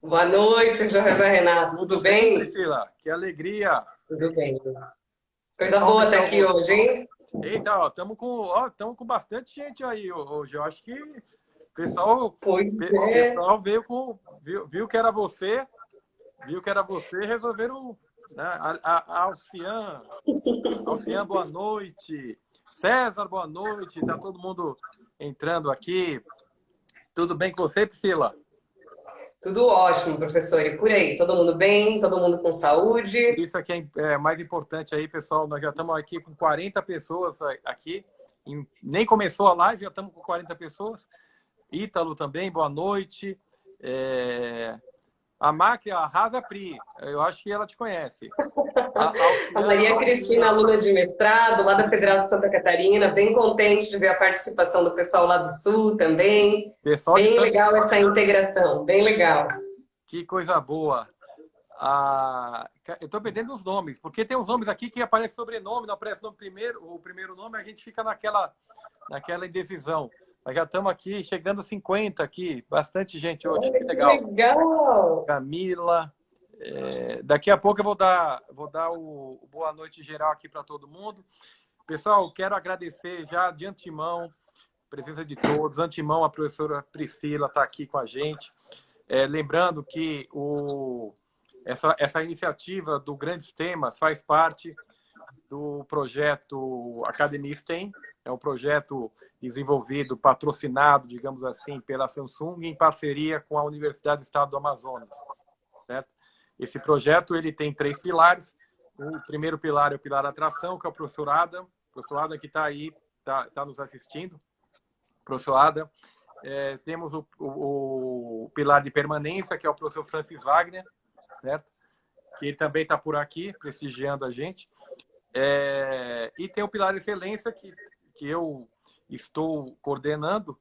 Boa noite, José Renato. Tudo Tudo bem, bem? Priscila? Que alegria! Tudo bem. Coisa Pessoal, boa estar aqui hoje, hein? eita, ó, tamo com bastante gente aí hoje. Eu acho que o Pois é. pessoal veio viu que era você, e resolveram, né? Alcian, boa noite. César, boa noite. Tá todo mundo entrando aqui. Tudo bem com você, Priscila? Tudo ótimo, professor. E por aí? Todo mundo bem? Todo mundo com saúde? Isso aqui é mais importante aí, pessoal. Nós já estamos aqui com 40 pessoas aqui. Nem começou a live, já estamos com 40 pessoas. Ítalo também, boa noite. A máquina, a Rasa Pri, eu acho que ela te conhece. A A Alcian, Maria Cristina, aluna de mestrado, lá da Federal de Santa Catarina, bem contente de ver a participação do pessoal lá do Sul também. pessoal de Bem Santa... legal essa integração, bem legal. Que coisa boa. Eu estou perdendo os nomes, porque tem uns nomes aqui que aparece sobrenome, não aparece nome primeiro, o primeiro nome, a gente fica naquela indecisão. Nós já estamos aqui, chegando a 50 aqui, bastante gente hoje, Olha que que legal. legal! Camila, daqui a pouco eu vou dar o boa noite geral aqui para todo mundo. Pessoal, quero agradecer já de antemão a presença de todos, de antemão a professora Priscila está aqui com a gente. Lembrando que essa iniciativa do Grandes Temas faz parte do projeto Academia STEM, é um projeto desenvolvido, patrocinado, digamos assim, pela Samsung em parceria com a Universidade do Estado do Amazonas, certo? Esse projeto ele tem 3 pilares. O primeiro pilar é o pilar atração, que é o professor Adam que está aí, está nos assistindo. Professor Adam. Temos o pilar de permanência, que é o professor Francis Wagner, certo? Que ele também está por aqui, prestigiando a gente. E tem o pilar de excelência, que eu estou coordenando,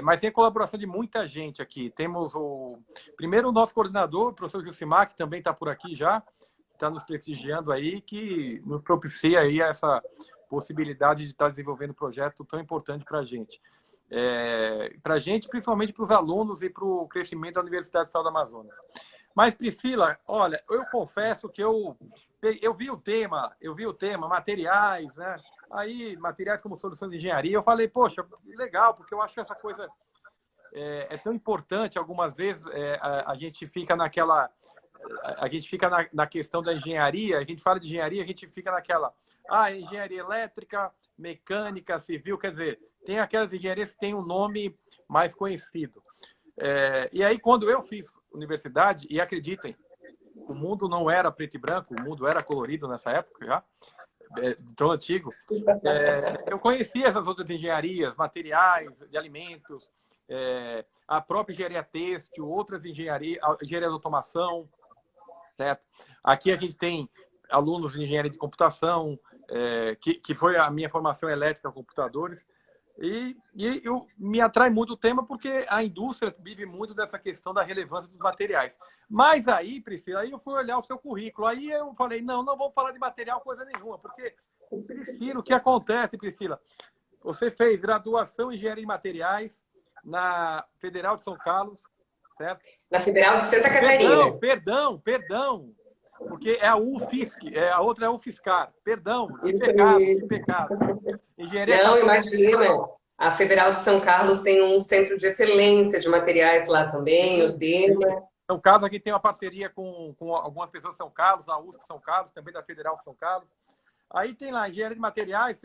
mas tem a colaboração de muita gente aqui. Temos primeiro o nosso coordenador, o professor Jucimar, que também está por aqui já, está nos prestigiando aí, que nos propicia aí essa possibilidade de estar desenvolvendo um projeto tão importante para a gente. Para a gente, principalmente para os alunos e para o crescimento da Universidade do Estado do Amazonas. Mas, Priscila, olha, eu confesso que eu vi o tema, materiais, né? Aí, materiais como solução de engenharia, eu falei, poxa, legal, porque eu acho essa coisa tão importante. Algumas vezes a gente fica na questão da engenharia, a gente fala de engenharia, a gente fica naquela, engenharia elétrica, mecânica, civil, quer dizer, tem aquelas engenharias que têm um nome mais conhecido. E aí, quando eu fiz universidade, e acreditem, o mundo não era preto e branco, o mundo era colorido nessa época já, tão antigo. Eu conhecia essas outras engenharias, materiais, de alimentos, a própria engenharia têxtil, outras engenharia de automação, certo? Aqui a gente tem alunos de engenharia de computação, que foi a minha formação elétrica, computadores. E me atrai muito o tema porque a indústria vive muito dessa questão da relevância dos materiais. Mas aí, Priscila, aí eu fui olhar o seu currículo. Aí eu falei, não vamos falar de material coisa nenhuma. Porque, Priscila, o que acontece, Priscila? Você fez graduação em Engenharia de Materiais na Federal de São Carlos, certo? Na Federal de Santa Catarina. Perdão. Porque é a UFSC, a outra é a UFSCar. Perdão, que pecado. Engenharia Não, Católica. imagina. A Federal de São Carlos tem um centro de excelência de materiais lá também, o DEMA. São Carlos aqui tem uma parceria com algumas pessoas de São Carlos, a USP São Carlos, também da Federal de São Carlos. Aí tem lá engenharia de materiais,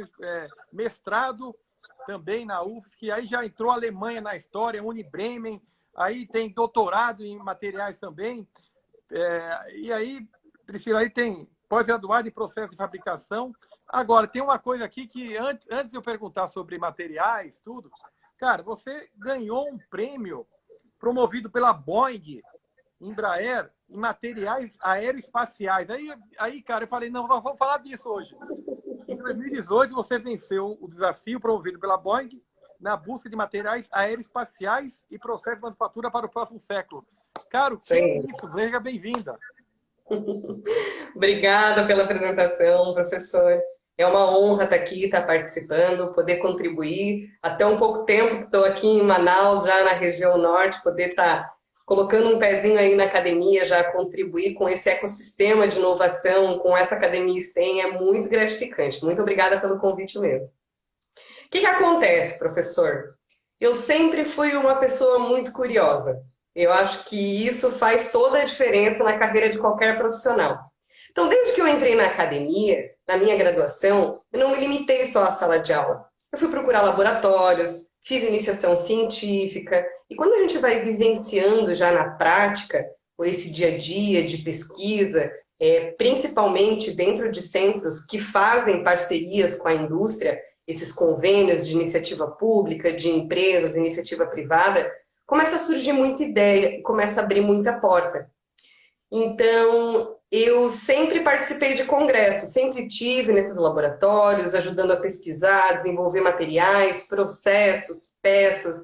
mestrado também na UFSC, aí já entrou a Alemanha na história, Unibremen, aí tem doutorado em materiais também. E aí, Priscila, aí tem pós-graduado em processo de fabricação. Agora, tem uma coisa aqui que, antes de eu perguntar sobre materiais, tudo, cara, você ganhou um prêmio promovido pela Boeing, Embraer, em materiais aeroespaciais. Aí, cara, eu falei, não, nós vamos falar disso hoje. Em 2018, você venceu o desafio promovido pela Boeing na busca de materiais aeroespaciais e processo de manufatura para o próximo século. Cara, o que é isso? Seja bem-vinda. Obrigada pela apresentação, professor. É uma honra estar aqui, estar participando, poder contribuir. Até um pouco tempo que estou aqui em Manaus, já na região norte, poder estar colocando um pezinho aí na academia, já contribuir com esse ecossistema de inovação, com essa academia STEM, é muito gratificante. Muito obrigada pelo convite mesmo. O que acontece, professor? Eu sempre fui uma pessoa muito curiosa. Eu acho que isso faz toda a diferença na carreira de qualquer profissional. Então, desde que eu entrei na academia, na minha graduação, eu não me limitei só à sala de aula. Eu fui procurar laboratórios, fiz iniciação científica, e quando a gente vai vivenciando já na prática, esse dia a dia de pesquisa, principalmente dentro de centros que fazem parcerias com a indústria, esses convênios de iniciativa pública, de empresas, iniciativa privada, começa a surgir muita ideia e começa a abrir muita porta. Então, eu sempre participei de congressos, sempre tive nesses laboratórios, ajudando a pesquisar, desenvolver materiais, processos, peças.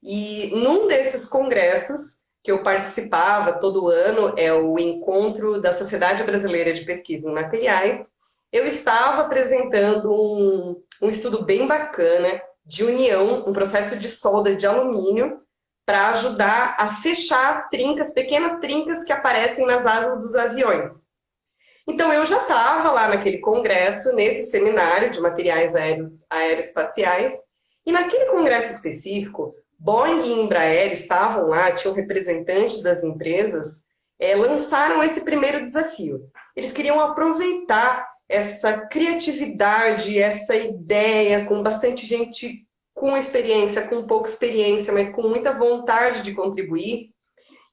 E num desses congressos que eu participava todo ano, é o encontro da Sociedade Brasileira de Pesquisa em Materiais, eu estava apresentando um estudo bem bacana de união, um processo de solda de alumínio, para ajudar a fechar as trincas, pequenas trincas que aparecem nas asas dos aviões. Então, eu já estava lá naquele congresso, nesse seminário de materiais aeroespaciais, e naquele congresso específico, Boeing e Embraer estavam lá, tinham representantes das empresas, lançaram esse primeiro desafio. Eles queriam aproveitar essa criatividade, essa ideia, com bastante gente com experiência, com pouca experiência, mas com muita vontade de contribuir,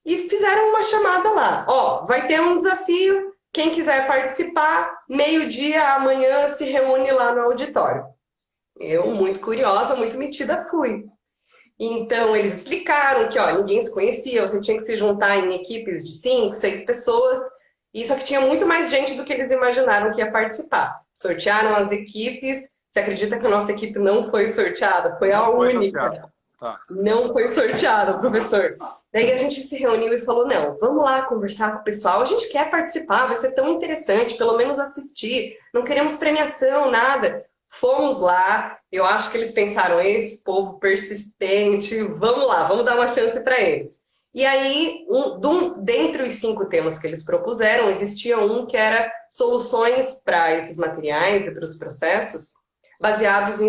e fizeram uma chamada lá. Ó, vai ter um desafio, quem quiser participar, meio-dia, amanhã, se reúne lá no auditório. Eu, muito curiosa, muito metida, fui. Então, eles explicaram que, ó, ninguém se conhecia, você tinha que se juntar em equipes de 5, 6 pessoas, e só que tinha muito mais gente do que eles imaginaram que ia participar. Sortearam as equipes. Você acredita que a nossa equipe não foi sorteada? Foi a única. Tá. Não foi sorteada, professor. Daí a gente se reuniu e falou, não, vamos lá conversar com o pessoal, a gente quer participar, vai ser tão interessante, pelo menos assistir, não queremos premiação, nada. Fomos lá, eu acho que eles pensaram, esse povo persistente, vamos lá, vamos dar uma chance para eles. E aí, dentre os 5 temas que eles propuseram, existia um que era soluções para esses materiais e para os processos, baseados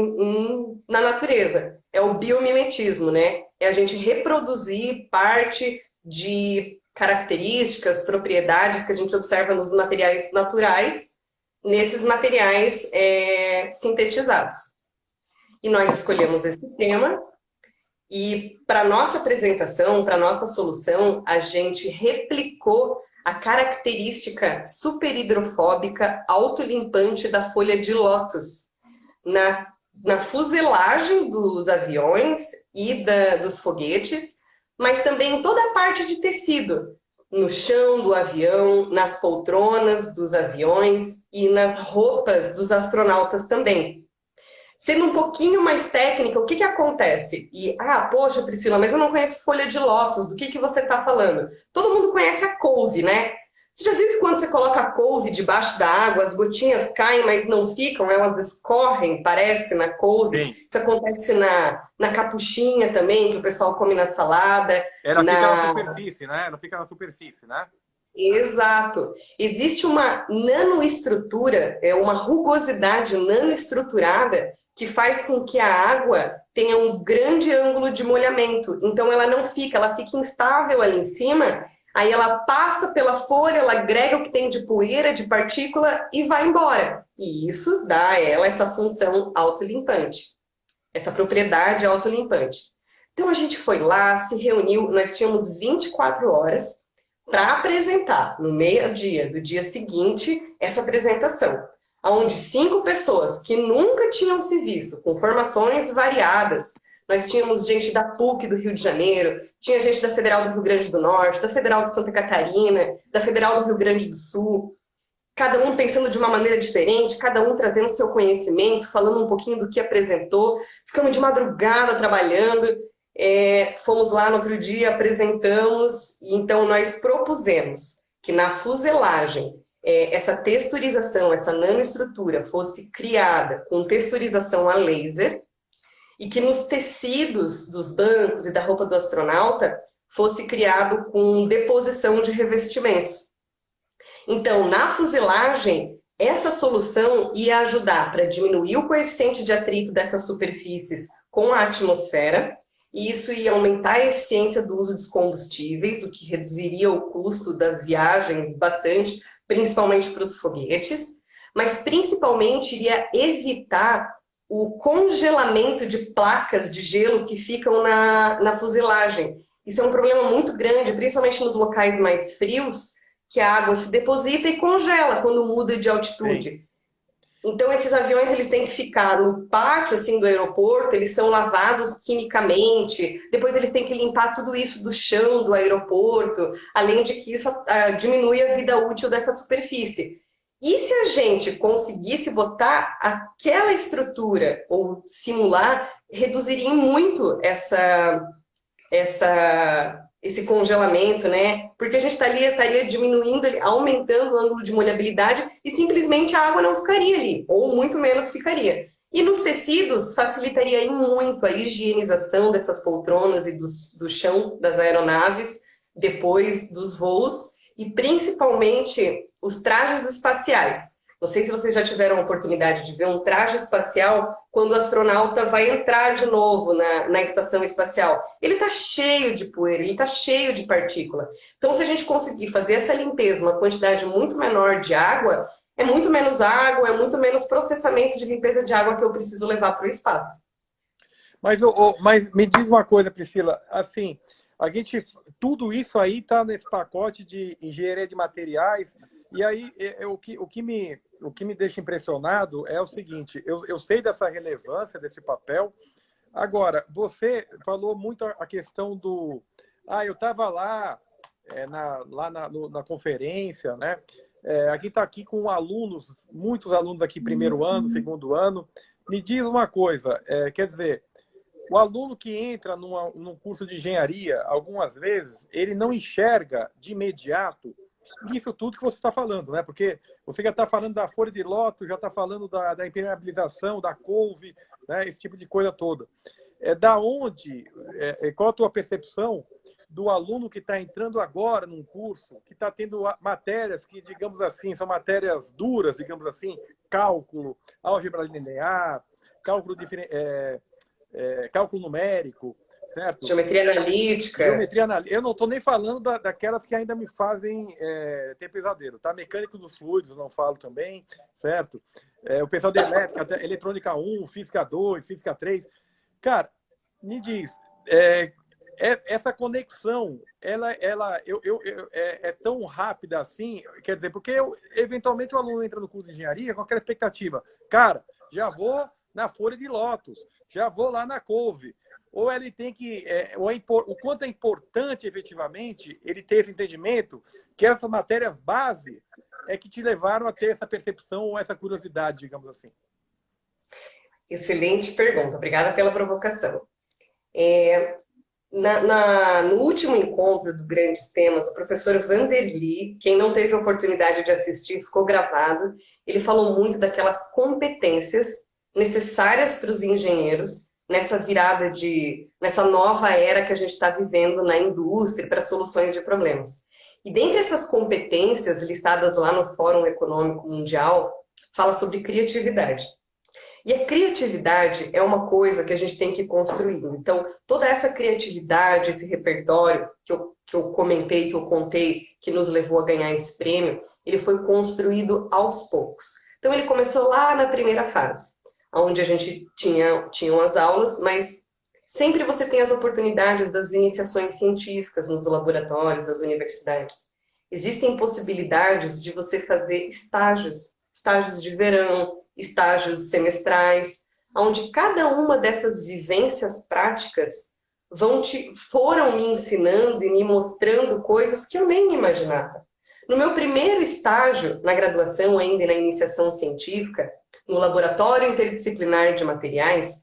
na natureza. É o biomimetismo, né? É a gente reproduzir parte de características, propriedades que a gente observa nos materiais naturais, nesses materiais sintetizados. E nós escolhemos esse tema, e para nossa apresentação, para nossa solução, a gente replicou a característica superhidrofóbica autolimpante da folha de lótus na fuselagem dos aviões e dos foguetes, mas também em toda a parte de tecido, no chão do avião, nas poltronas dos aviões e nas roupas dos astronautas também. Sendo um pouquinho mais técnica, o que acontece? Poxa, Priscila, mas eu não conheço folha de lótus, do que você está falando? Todo mundo conhece a couve, né? Você já viu que quando você coloca a couve debaixo da água, as gotinhas caem, mas não ficam, elas escorrem, parece, na couve. Sim. Isso acontece na capuchinha também, que o pessoal come na salada. Ela fica na superfície, né? Ela fica na superfície, né? Exato. Existe uma nanoestrutura, uma rugosidade nanoestruturada que faz com que a água tenha um grande ângulo de molhamento. Então ela não fica, ela fica instável ali em cima. Aí ela passa pela folha, ela agrega o que tem de poeira, de partícula e vai embora. E isso dá a ela essa função autolimpante, essa propriedade autolimpante. Então a gente foi lá, se reuniu, nós tínhamos 24 horas para apresentar no meio-dia do dia seguinte essa apresentação, onde 5 pessoas que nunca tinham se visto, com formações variadas. Nós tínhamos gente da PUC do Rio de Janeiro, tinha gente da Federal do Rio Grande do Norte, da Federal de Santa Catarina, da Federal do Rio Grande do Sul. Cada um pensando de uma maneira diferente, cada um trazendo seu conhecimento, falando um pouquinho do que apresentou. Ficamos de madrugada trabalhando, fomos lá no outro dia, apresentamos, e então nós propusemos que na fuselagem essa texturização, essa nanoestrutura fosse criada com texturização a laser, e que nos tecidos dos bancos e da roupa do astronauta fosse criado com deposição de revestimentos. Então, na fuselagem, essa solução ia ajudar para diminuir o coeficiente de atrito dessas superfícies com a atmosfera, e isso ia aumentar a eficiência do uso dos combustíveis, o que reduziria o custo das viagens bastante, principalmente para os foguetes, mas principalmente iria evitar o congelamento de placas de gelo que ficam na fuselagem. Isso é um problema muito grande, principalmente nos locais mais frios, que a água se deposita e congela quando muda de altitude. Sim. Então, esses aviões eles têm que ficar no pátio assim, do aeroporto, eles são lavados quimicamente, depois eles têm que limpar tudo isso do chão do aeroporto, além de que isso diminui a vida útil dessa superfície. E se a gente conseguisse botar aquela estrutura, ou simular, reduziria muito esse congelamento, né? Porque a gente estaria diminuindo, aumentando o ângulo de molhabilidade e simplesmente a água não ficaria ali, ou muito menos ficaria. E nos tecidos, facilitaria muito a higienização dessas poltronas e do chão das aeronaves depois dos voos, e principalmente os trajes espaciais. Não sei se vocês já tiveram a oportunidade de ver um traje espacial quando o astronauta vai entrar de novo na estação espacial. Ele está cheio de poeira, ele está cheio de partícula. Então, se a gente conseguir fazer essa limpeza, uma quantidade muito menor de água, é muito menos água, é muito menos processamento de limpeza de água que eu preciso levar para o espaço. Mas me diz uma coisa, Priscila, assim, tudo isso aí está nesse pacote de engenharia de materiais. E aí, o que me deixa impressionado é o seguinte, eu sei dessa relevância desse papel. Agora, você falou muito a questão do... eu estava lá, na conferência, né? Aqui está aqui com alunos, muitos alunos aqui, primeiro ano, segundo ano. Me diz uma coisa, quer dizer, o aluno que entra num curso de engenharia, algumas vezes, ele não enxerga de imediato isso tudo que você está falando, né? Porque você já está falando da folha de lótus, já está falando da impermeabilização, da couve, né? Esse tipo de coisa toda. Qual a tua percepção do aluno que está entrando agora num curso, que está tendo matérias que, digamos assim, são matérias duras, digamos assim, cálculo, álgebra linear, cálculo numérico, certo? Geometria analítica. Eu não estou nem falando daquelas que ainda me fazem ter pesadelo, tá? Mecânico dos fluidos, não falo também, certo? O pessoal de elétrica, eletrônica 1, física 2, física 3. Cara, me diz, essa conexão, ela é tão rápida assim? Quer dizer, porque eventualmente o aluno entra no curso de engenharia com aquela expectativa. Cara, já vou na folha de lótus, já vou lá na couve. Ou ele tem que... o quanto é importante, efetivamente, ele ter esse entendimento que essas matérias base é que te levaram a ter essa percepção ou essa curiosidade, digamos assim. Excelente pergunta. Obrigada pela provocação. No último encontro do Grandes Temas, o professor Vanderly, quem não teve a oportunidade de assistir, ficou gravado, ele falou muito daquelas competências necessárias para os engenheiros nessa nova era que a gente está vivendo na indústria para soluções de problemas. E dentre essas competências listadas lá no Fórum Econômico Mundial, fala sobre criatividade. E a criatividade é uma coisa que a gente tem que construir. Então, toda essa criatividade, esse repertório que eu comentei, que eu contei, que nos levou a ganhar esse prêmio, ele foi construído aos poucos. Então, ele começou lá na primeira fase, onde a gente tinham as aulas, mas sempre você tem as oportunidades das iniciações científicas nos laboratórios das universidades. Existem possibilidades de você fazer estágios de verão, estágios semestrais, onde cada uma dessas vivências práticas foram me ensinando e me mostrando coisas que eu nem imaginava. No meu primeiro estágio, na graduação ainda e na iniciação científica, no Laboratório Interdisciplinar de Materiais,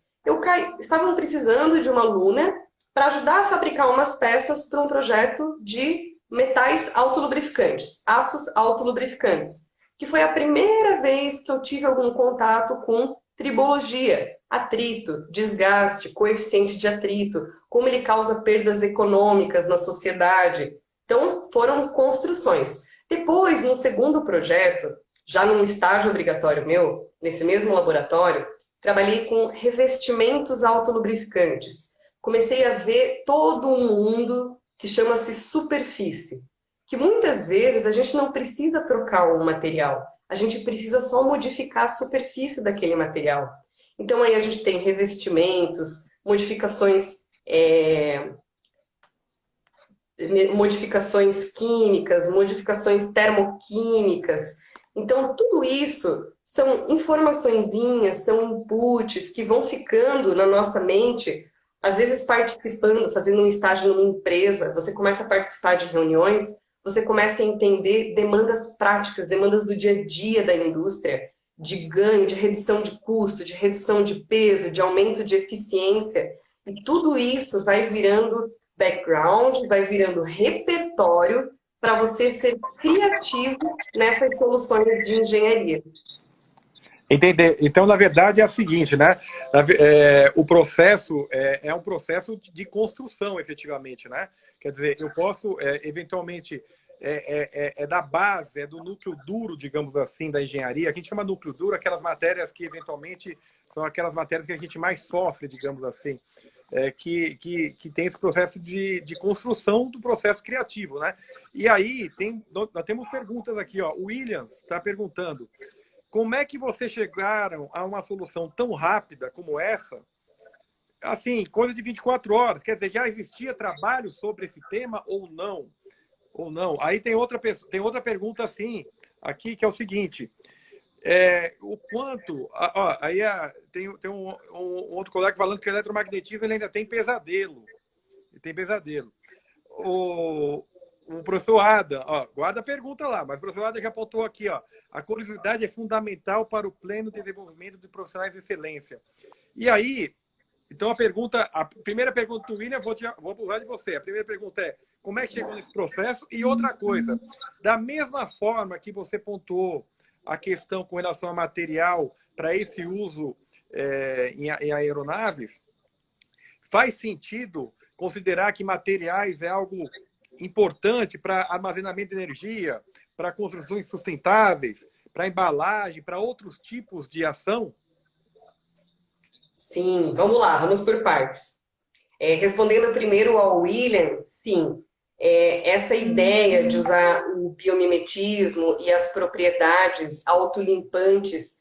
estavam precisando de uma aluna para ajudar a fabricar umas peças para um projeto de metais autolubrificantes, aços autolubrificantes, que foi a primeira vez que eu tive algum contato com tribologia, atrito, desgaste, coeficiente de atrito, como ele causa perdas econômicas na sociedade. Então, foram construções. Depois, no segundo projeto, já num estágio obrigatório meu, nesse mesmo laboratório, trabalhei com revestimentos autolubrificantes. Comecei a ver todo um mundo que chama-se superfície, que muitas vezes a gente não precisa trocar o material, a gente precisa só modificar a superfície daquele material. Então aí a gente tem revestimentos, modificações químicas, modificações termoquímicas. Então tudo isso são informaçõezinhas, são inputs que vão ficando na nossa mente, às vezes participando, fazendo um estágio numa empresa, você começa a participar de reuniões, você começa a entender demandas práticas, demandas do dia a dia da indústria, de ganho, de redução de custo, de redução de peso, de aumento de eficiência. E tudo isso vai virando background, vai virando repertório para você ser criativo nessas soluções de engenharia. Entender. Então, na verdade, é a seguinte, né? O processo é um processo de construção, efetivamente, né? Quer dizer, eu posso, eventualmente, da base, do núcleo duro, digamos assim, da engenharia. A gente chama núcleo duro aquelas matérias que, eventualmente, são aquelas matérias que a gente mais sofre, digamos assim, que tem esse processo de construção do processo criativo, né? E aí, nós temos perguntas aqui, ó. O Williams está perguntando: como é que vocês chegaram a uma solução tão rápida como essa? Assim, coisa de 24 horas. Quer dizer, já existia trabalho sobre esse tema ou não? Ou não? Aí tem outra pergunta assim, aqui, que é o seguinte. O quanto... aí tem um outro colega falando que o eletromagnetismo ele ainda tem pesadelo. Ele tem pesadelo. O professor Adam, guarda a pergunta lá, mas o professor Adam já apontou aqui, a curiosidade é fundamental para o pleno desenvolvimento de profissionais de excelência. E aí, então a primeira pergunta do William, vou abusar de você. A primeira pergunta é: como é que chegou nesse processo? E outra coisa, da mesma forma que você pontuou a questão com relação a material para esse uso em aeronaves, faz sentido considerar que materiais é algo importante para armazenamento de energia, para construções sustentáveis, para embalagem, para outros tipos de ação? Sim, vamos lá, vamos por partes. Respondendo primeiro ao William, sim, essa ideia de usar o biomimetismo e as propriedades autolimpantes,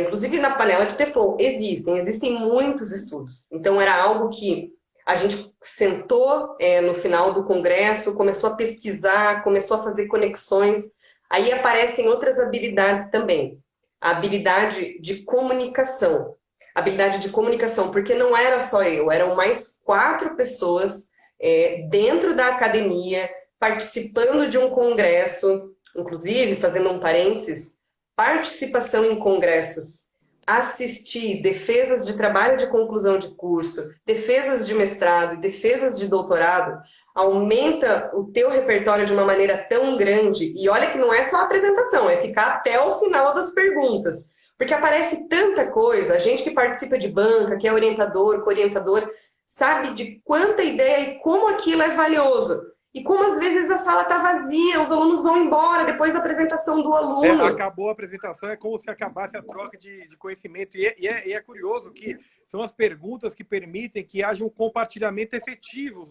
inclusive na panela de Teflon, existem muitos estudos. Então era algo que a gente sentou no final do congresso, começou a pesquisar, começou a fazer conexões. Aí aparecem outras habilidades também. A habilidade de comunicação. Porque não era só eu, eram mais 4 pessoas dentro da academia, participando de um congresso, inclusive, fazendo um parênteses, participação em congressos, assistir defesas de trabalho de conclusão de curso, defesas de mestrado e defesas de doutorado, aumenta o teu repertório de uma maneira tão grande. E olha que não é só a apresentação, é ficar até o final das perguntas. Porque aparece tanta coisa, a gente que participa de banca, que é orientador, co-orientador, sabe de quanta ideia e como aquilo é valioso. E como às vezes a sala está vazia, os alunos vão embora depois da apresentação do aluno. Acabou a apresentação, é como se acabasse a troca de conhecimento. E é curioso que são as perguntas que permitem que haja um compartilhamento efetivo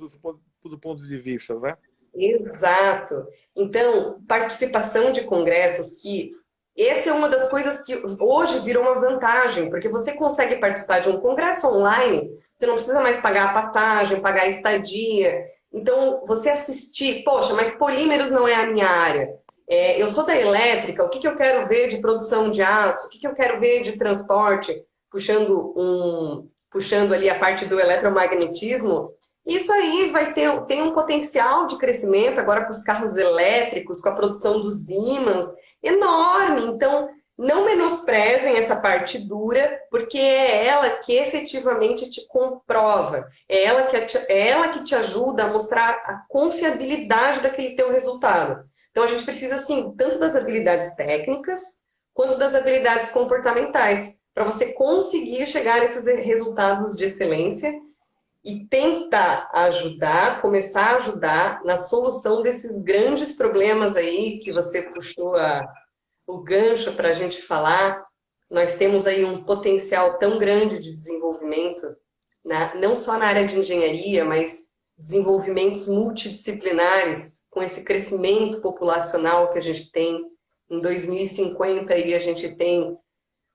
do ponto de vista, né? Exato. Então, participação de congressos, que essa é uma das coisas que hoje virou uma vantagem, porque você consegue participar de um congresso online, você não precisa mais pagar a passagem, pagar a estadia. Então, você assistir, poxa, mas polímeros não é a minha área. Eu sou da elétrica, o que eu quero ver de produção de aço? O que eu quero ver de transporte? Puxando ali a parte do eletromagnetismo. Isso aí tem um potencial de crescimento agora com os carros elétricos, com a produção dos ímãs, enorme. Então, não menosprezem essa parte dura, porque é ela que efetivamente te comprova. É ela que te ajuda a mostrar a confiabilidade daquele teu resultado. Então, a gente precisa, assim, tanto das habilidades técnicas, quanto das habilidades comportamentais. para você conseguir chegar a esses resultados de excelência e tentar ajudar, começar a ajudar na solução desses grandes problemas aí que você puxou o gancho para a gente falar. Nós temos aí um potencial tão grande de desenvolvimento, né? Não só na área de engenharia, mas desenvolvimentos multidisciplinares, com esse crescimento populacional que a gente tem. Em 2050 aí a gente tem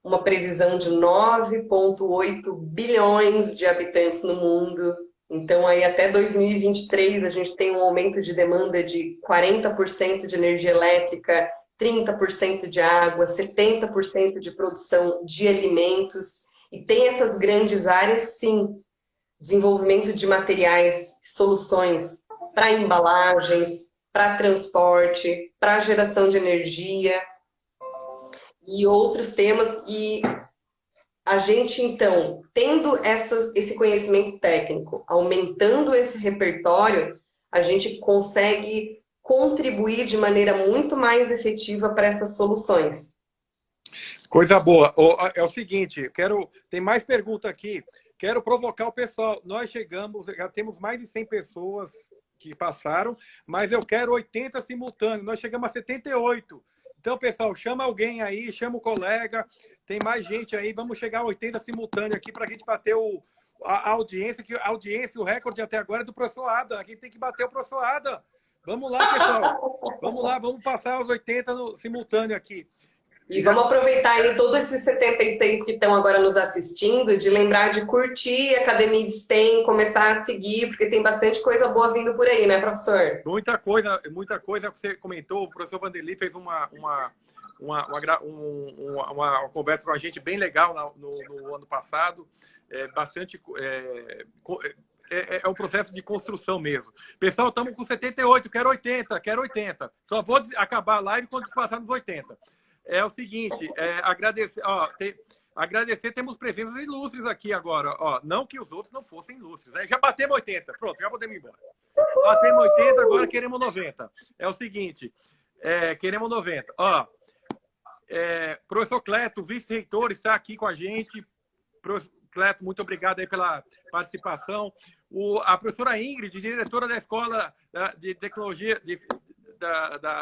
uma previsão de 9,8 bilhões de habitantes no mundo. Então, aí até 2023, a gente tem um aumento de demanda de 40% de energia elétrica, 30% de água, 70% de produção de alimentos. E tem essas grandes áreas, sim, desenvolvimento de materiais, soluções para embalagens, para transporte, para geração de energia, e outros temas que a gente, então, tendo esse conhecimento técnico, aumentando esse repertório, a gente consegue contribuir de maneira muito mais efetiva para essas soluções. Coisa boa. É o seguinte, tem mais pergunta aqui. Quero provocar o pessoal. Nós já temos mais de 100 pessoas que passaram, mas eu quero 80 simultâneos. Nós chegamos a 78. Então, pessoal, chama alguém aí, chama o colega, tem mais gente aí, vamos chegar a 80 simultâneos aqui para a gente bater a audiência, que a audiência, o recorde até agora é do professor Adam. Aqui tem que bater o professor Adam. Vamos lá, pessoal. Vamos lá, vamos passar os 80 no simultâneo aqui. E vamos aproveitar aí todos esses 76 que estão agora nos assistindo, de lembrar de curtir a Academia de STEM, começar a seguir, porque tem bastante coisa boa vindo por aí, né, professor? Muita coisa que você comentou. O professor Vanderlei fez uma conversa com a gente bem legal no ano passado. É um processo de construção mesmo. Pessoal, estamos com 78, quero 80. Só vou acabar a live quando passar nos 80. É o seguinte, agradecer, temos presenças ilustres aqui agora. Não que os outros não fossem ilustres, né? Já batemos 80, pronto, já podemos ir embora. Batemos 80, agora queremos 90. É o seguinte, queremos 90. Professor Cleto, vice-reitor, está aqui com a gente. Professor Cleto, muito obrigado aí pela participação. A professora Ingrid, diretora da Escola de Tecnologia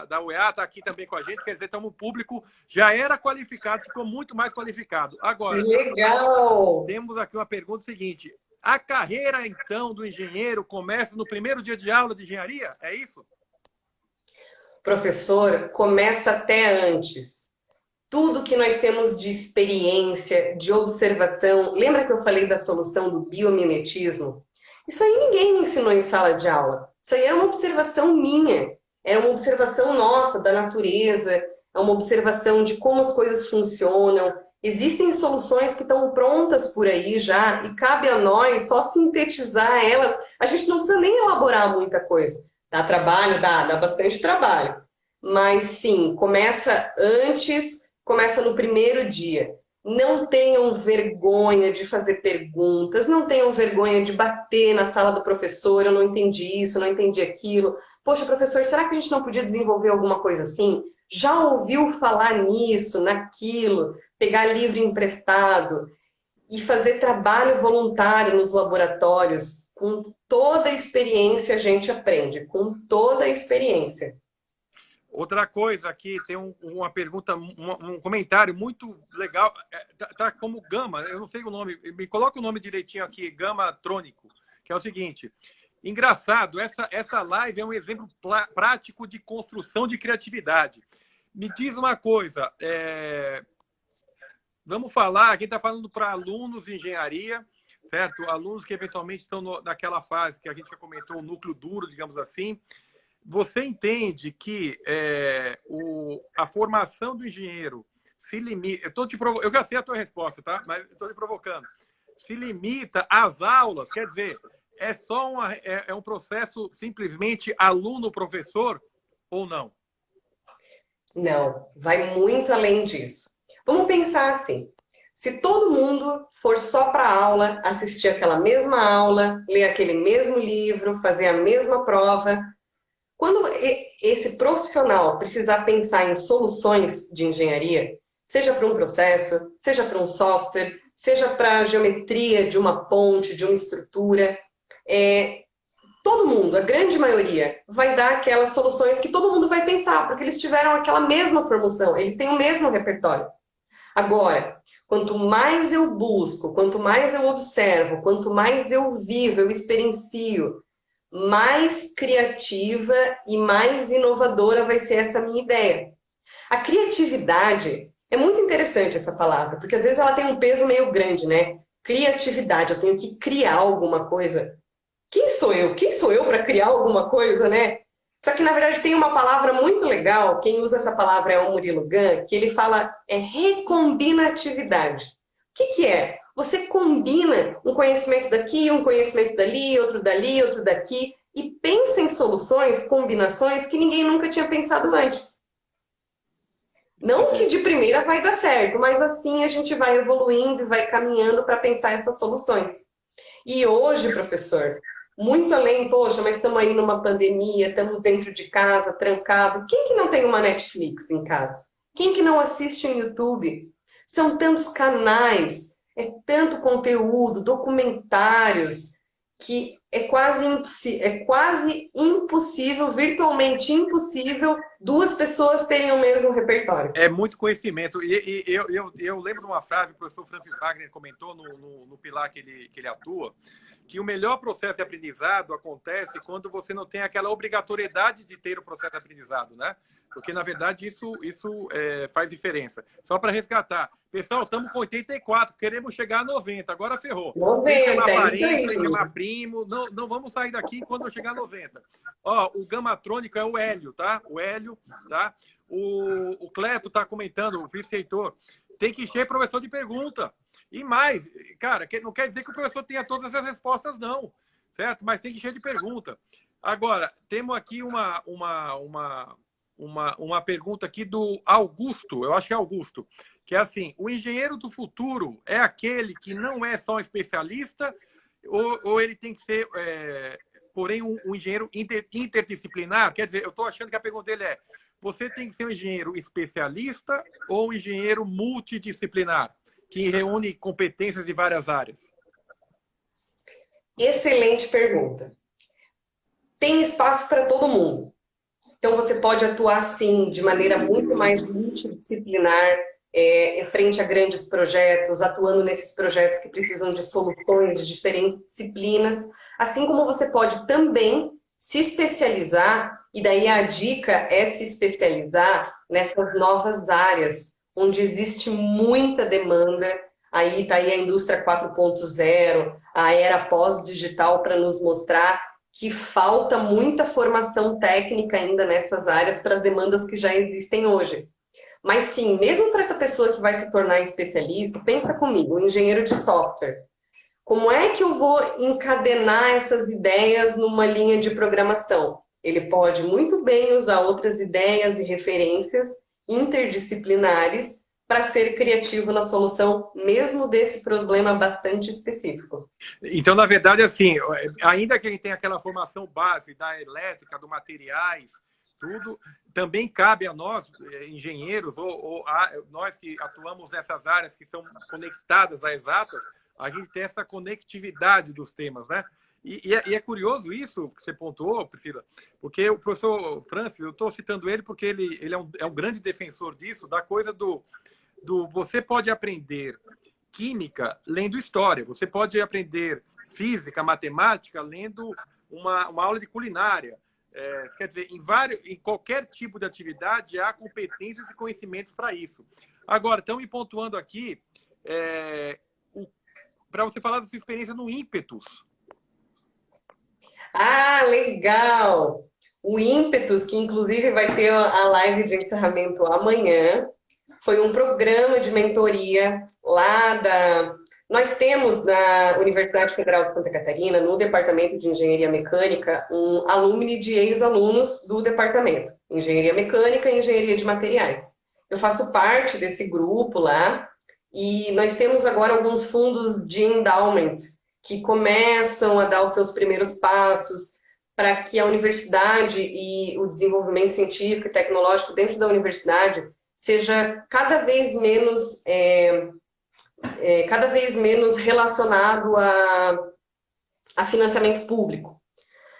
da UEA, está aqui também com a gente. Quer dizer, então o público já era qualificado, ficou muito mais qualificado. Agora, legal! Temos aqui uma pergunta seguinte. A carreira, então, do engenheiro começa no primeiro dia de aula de engenharia? É isso? Professor, começa até antes. Tudo que nós temos de experiência, de observação, lembra que eu falei da solução do biomimetismo? Isso aí ninguém me ensinou em sala de aula. Isso aí é uma observação minha, é uma observação nossa da natureza, é uma observação de como as coisas funcionam. Existem soluções que estão prontas por aí já e cabe a nós só sintetizar elas. A gente não precisa nem elaborar muita coisa. Dá trabalho? Dá bastante trabalho. Mas sim, começa antes, começa no primeiro dia. Não tenham vergonha de fazer perguntas, não tenham vergonha de bater na sala do professor, eu não entendi isso, eu não entendi aquilo. Poxa, professor, será que a gente não podia desenvolver alguma coisa assim? Já ouviu falar nisso, naquilo? Pegar livro emprestado e fazer trabalho voluntário nos laboratórios. Com toda a experiência a gente aprende, com toda a experiência. Outra coisa aqui, tem uma pergunta, um comentário muito legal, tá como Gama, eu não sei o nome, me coloca o nome direitinho aqui, Gama Trônico, que é o seguinte, engraçado, essa live é um exemplo prático de construção de criatividade. Me diz uma coisa, vamos falar, quem está falando para alunos de engenharia, certo? Alunos que eventualmente estão naquela fase que a gente já comentou, o núcleo duro, digamos assim. Você entende que a formação do engenheiro se limita... Eu já sei a tua resposta, tá? Mas estou te provocando. Se limita às aulas, quer dizer, é só um processo simplesmente aluno-professor ou não? Não, vai muito além disso. Vamos pensar assim, se todo mundo for só para a aula, assistir aquela mesma aula, ler aquele mesmo livro, fazer a mesma prova, quando esse profissional precisar pensar em soluções de engenharia, Seja para um processo, seja para um software, seja para a geometria de uma ponte, de uma estrutura. Todo mundo, a grande maioria, vai dar aquelas soluções que todo mundo vai pensar, porque eles tiveram aquela mesma formação, eles têm o mesmo repertório. Agora, quanto mais eu busco, quanto mais eu observo, quanto mais eu vivo, eu experiencio, mais criativa e mais inovadora vai ser essa minha ideia. A criatividade, é muito interessante essa palavra, porque às vezes ela tem um peso meio grande, né? Criatividade, eu tenho que criar alguma coisa. Quem sou eu? Quem sou eu para criar alguma coisa, né? Só que, na verdade, tem uma palavra muito legal, quem usa essa palavra é o Murilo Gun, que ele fala recombinatividade. O que é? Você combina um conhecimento daqui, um conhecimento dali, outro daqui, e pensa em soluções, combinações que ninguém nunca tinha pensado antes. Não que de primeira vai dar certo, mas assim a gente vai evoluindo e vai caminhando para pensar essas soluções. E hoje, professor, muito além, poxa, mas estamos aí numa pandemia, estamos dentro de casa, trancado. Quem que não tem uma Netflix em casa? Quem que não assiste um YouTube? São tantos canais, é tanto conteúdo, documentários, que é quase impossível, virtualmente impossível, duas pessoas terem o mesmo repertório. É muito conhecimento. E eu lembro de uma frase que o professor Francis Wagner comentou no pilar que ele atua, que o melhor processo de aprendizado acontece quando você não tem aquela obrigatoriedade de ter o processo de aprendizado, né? Porque, na verdade, isso faz diferença. Só para resgatar. Pessoal, estamos com 84, queremos chegar a 90. Agora ferrou. 90, tem que chamar é isso parente, aí. tem que chamar primo. Não vamos sair daqui quando eu chegar a 90. Ó, o gamatrônico é o Hélio, tá? O Hélio, tá? O Cleto está comentando, o vice-reitor, tem que encher professor de pergunta. E mais, cara, não quer dizer que o professor tenha todas as respostas, não. Certo? Mas tem que encher de pergunta. Agora, temos aqui uma pergunta aqui do Augusto, eu acho que é Augusto, que é assim, o engenheiro do futuro é aquele que não é só um especialista ou ele tem que ser, porém, um engenheiro interdisciplinar? Quer dizer, eu estou achando que a pergunta dele é, você tem que ser um engenheiro especialista ou um engenheiro multidisciplinar, que reúne competências de várias áreas? Excelente pergunta. Tem espaço para todo mundo. Então, você pode atuar, sim, de maneira muito mais multidisciplinar, frente a grandes projetos, atuando nesses projetos que precisam de soluções de diferentes disciplinas, assim como você pode também se especializar, e daí a dica é se especializar nessas novas áreas, onde existe muita demanda. Aí está aí a indústria 4.0, a era pós-digital para nos mostrar que falta muita formação técnica ainda nessas áreas para as demandas que já existem hoje. Mas sim, mesmo para essa pessoa que vai se tornar especialista, pensa comigo, um engenheiro de software. Como é que eu vou encadenar essas ideias numa linha de programação? Ele pode muito bem usar outras ideias e referências interdisciplinares para ser criativo na solução, mesmo desse problema bastante específico. Então, na verdade, assim, ainda que ele tenha aquela formação base da elétrica, do materiais, tudo, também cabe a nós, engenheiros, ou nós que atuamos nessas áreas que são conectadas a exatas, a gente tem essa conectividade dos temas, né? E é curioso isso que você pontuou, Priscila, porque o professor Francis, eu estou citando ele porque ele é um grande defensor disso, da coisa do você pode aprender química lendo história, você pode aprender física, matemática lendo uma aula de culinária. Quer dizer, em qualquer tipo de atividade há competências e conhecimentos para isso. Agora, estão me pontuando aqui para você falar da sua experiência no Ímpetus. Ah, legal! O Ímpetus, que inclusive vai ter a live de encerramento amanhã, foi um programa de mentoria lá Nós temos na Universidade Federal de Santa Catarina, no Departamento de Engenharia Mecânica, um alumni de ex-alunos do departamento, Engenharia Mecânica e Engenharia de Materiais. Eu faço parte desse grupo lá, e nós temos agora alguns fundos de endowment que começam a dar os seus primeiros passos para que a universidade e o desenvolvimento científico e tecnológico dentro da universidade seja cada vez menos relacionado a financiamento público.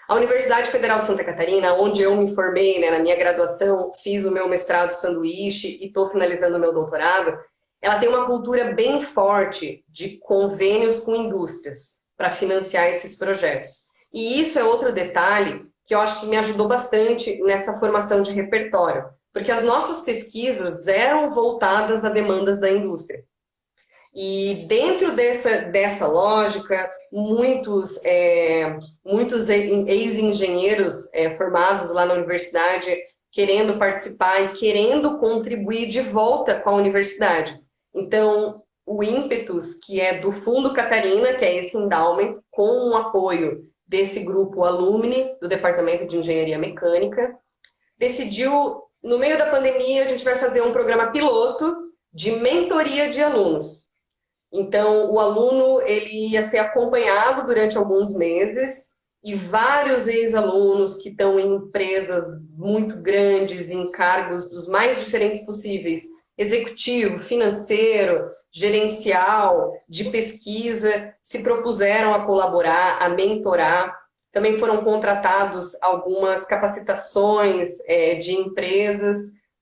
A Universidade Federal de Santa Catarina, onde eu me formei, né, na minha graduação, fiz o meu mestrado sanduíche e estou finalizando o meu doutorado, ela tem uma cultura bem forte de convênios com indústrias para financiar esses projetos. E isso é outro detalhe que eu acho que me ajudou bastante nessa formação de repertório, porque as nossas pesquisas eram voltadas a demandas da indústria. E dentro dessa lógica, muitos ex-engenheiros formados lá na universidade querendo participar e querendo contribuir de volta com a universidade. Então, o ímpetus, que é do Fundo Catarina, que é esse endowment, com o apoio desse grupo Alumni, do Departamento de Engenharia Mecânica, decidiu, no meio da pandemia, a gente vai fazer um programa piloto de mentoria de alunos. Então, o aluno ele ia ser acompanhado durante alguns meses e vários ex-alunos que estão em empresas muito grandes, em cargos dos mais diferentes possíveis, executivo, financeiro, gerencial, de pesquisa, se propuseram a colaborar, a mentorar. Também foram contratados algumas capacitações de empresas,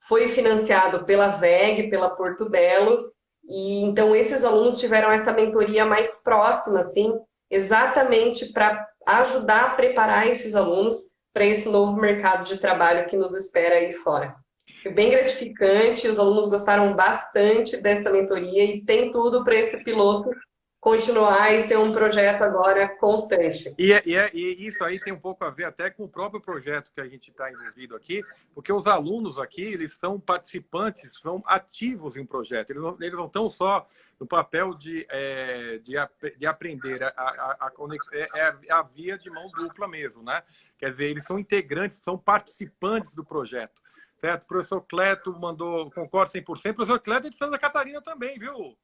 foi financiado pela VEG, pela Porto Belo, e então esses alunos tiveram essa mentoria mais próxima, assim, exatamente para ajudar a preparar esses alunos para esse novo mercado de trabalho que nos espera aí fora. Foi bem gratificante, os alunos gostaram bastante dessa mentoria e tem tudo para esse piloto continuar e ser um projeto agora constante. E isso aí tem um pouco a ver até com o próprio projeto que a gente está envolvido aqui, porque os alunos aqui, eles são participantes, são ativos em um projeto. Eles não estão só no papel de aprender. A via de mão dupla mesmo, né? Quer dizer, eles são integrantes, são participantes do projeto. Certo? O professor Cleto concorda 100%. O professor Cleto é de Santa Catarina também, viu?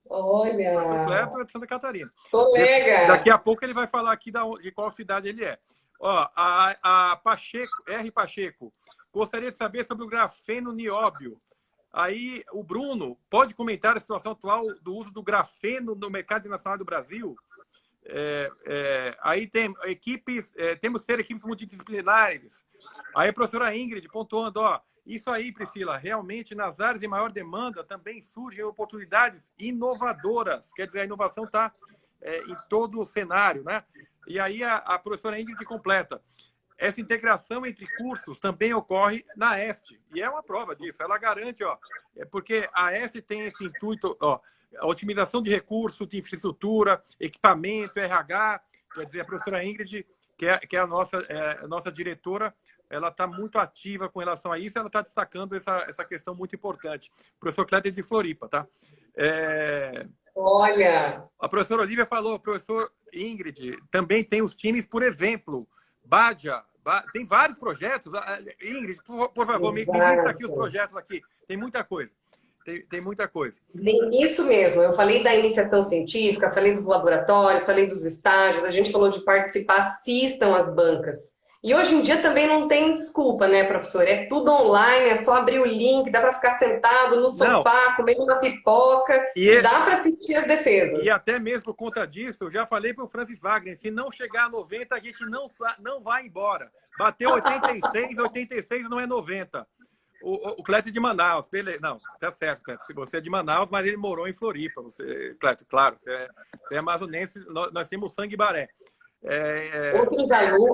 Olha! O professor Cleto é de Santa Catarina. Colega! Daqui a pouco ele vai falar aqui de qual cidade ele é. Ó, a Pacheco, R. Pacheco, gostaria de saber sobre o grafeno nióbio. Aí, o Bruno, pode comentar a situação atual do uso do grafeno no mercado nacional do Brasil? Aí temos que ter equipes multidisciplinares. Aí a professora Ingrid pontuando, ó, isso aí, Priscila, realmente nas áreas de maior demanda também surgem oportunidades inovadoras. Quer dizer, a inovação está em todo o cenário, né? E aí a professora Ingrid completa. Essa integração entre cursos também ocorre na EST. E é uma prova disso. Ela garante, ó, porque a EST tem esse intuito, ó, a otimização de recursos, de infraestrutura, equipamento, RH. Quer dizer, a professora Ingrid, que é a nossa diretora, ela está muito ativa com relação a isso, ela está destacando essa questão muito importante. O professor Cléder de Floripa, tá? Olha! A professora Olivia falou, professor Ingrid, também tem os times, por exemplo, Badia, tem vários projetos. Ingrid, por favor, me lista aqui os projetos aqui. Tem muita coisa. Tem muita coisa. Isso mesmo, eu falei da iniciação científica, falei dos laboratórios, falei dos estágios, a gente falou de participar, assistam às bancas. E hoje em dia também não tem desculpa, né, professor? É tudo online, é só abrir o link, dá para ficar sentado no sofá, comendo uma pipoca, dá para assistir as defesas. E até mesmo por conta disso, eu já falei para o Francis Wagner, se não chegar a 90, a gente não vai embora. Bateu 86 não é 90. O Cléto de Manaus, beleza. Não, tá certo, Cléto. Você é de Manaus, mas ele morou em Floripa. Você, Cléto, claro, você é amazonense, nós temos sangue baré.